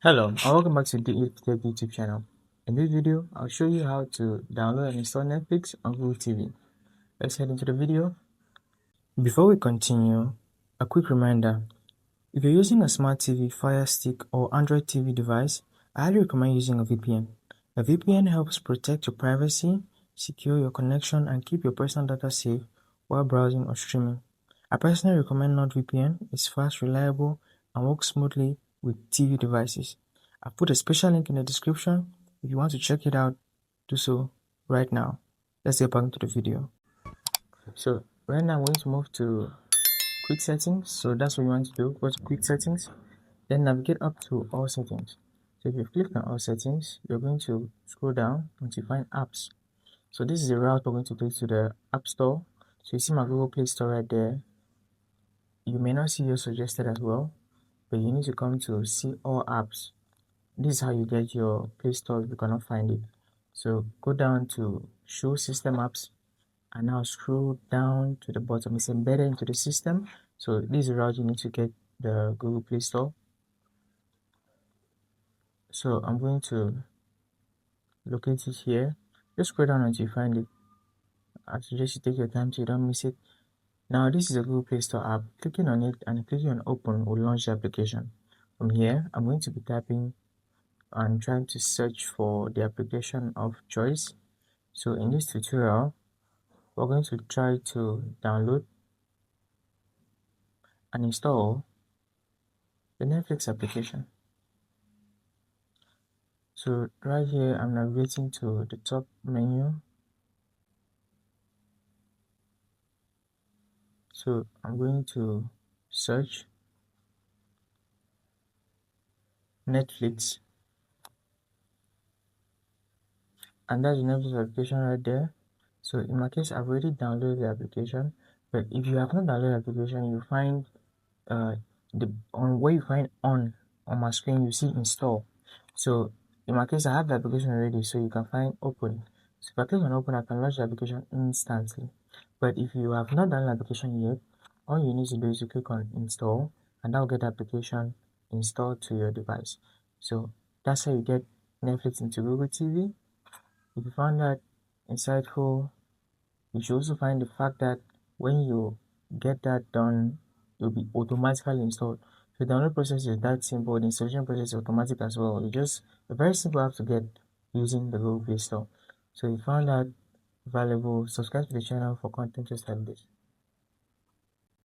Hello and welcome back to the DaveTech YouTube channel. In this video, I'll show you how to download and install Netflix on Google TV. Let's head into the video. Before we continue, a quick reminder. If you're using a smart TV, Fire Stick or Android TV device, I highly recommend using a VPN. A VPN helps protect your privacy, secure your connection, and keep your personal data safe while browsing or streaming. I personally recommend NordVPN. It's fast, reliable, and works smoothly with TV devices. I've put a special link in the description. If you want to check it out, do so right now. Let's get back into the video. So right now I'm going to move to quick settings. So that's what you want to do. Go to quick settings, then navigate up to all settings. So if you click on all settings, you're going to scroll down until you find apps. So this is the route we're going to take to the App Store. So you see my Google Play Store right there. You may not see your suggested as well, but you need to come to see all apps. This is how you get your Play Store if you cannot find it. So go down to show system apps and now scroll down to the bottom. It's embedded into the system. So this is the route you need to get the Google Play Store. So I'm going to locate it here. Just scroll down until you find it. I suggest you take your time so you don't miss it. Now this is a Google Play Store app. Clicking on it and clicking on open will launch the application. From here, I'm going to be tapping and trying to search for the application of choice. So in this tutorial, we're going to try to download and install the Netflix application. So right here, I'm navigating to the top menu. So I'm going to search Netflix, and that's the Netflix application right there. So in my case, I've already downloaded the application, but if you have not downloaded the application, you find where you find on my screen, you see install. So in my case, I have the application already, so you can find open. So if I click on open, I can launch the application instantly. But if you have not done the application yet, all you need to do is to click on install, and that will get the application installed to your device. So that's how you get Netflix into Google TV. If you found that insightful, you should also find the fact that when you get that done, it will be automatically installed. So the download process is that simple. The installation process is automatic as well. It's just a very simple app to get using the Google Play Store. So if you found that valuable, subscribe to the channel for content just like this.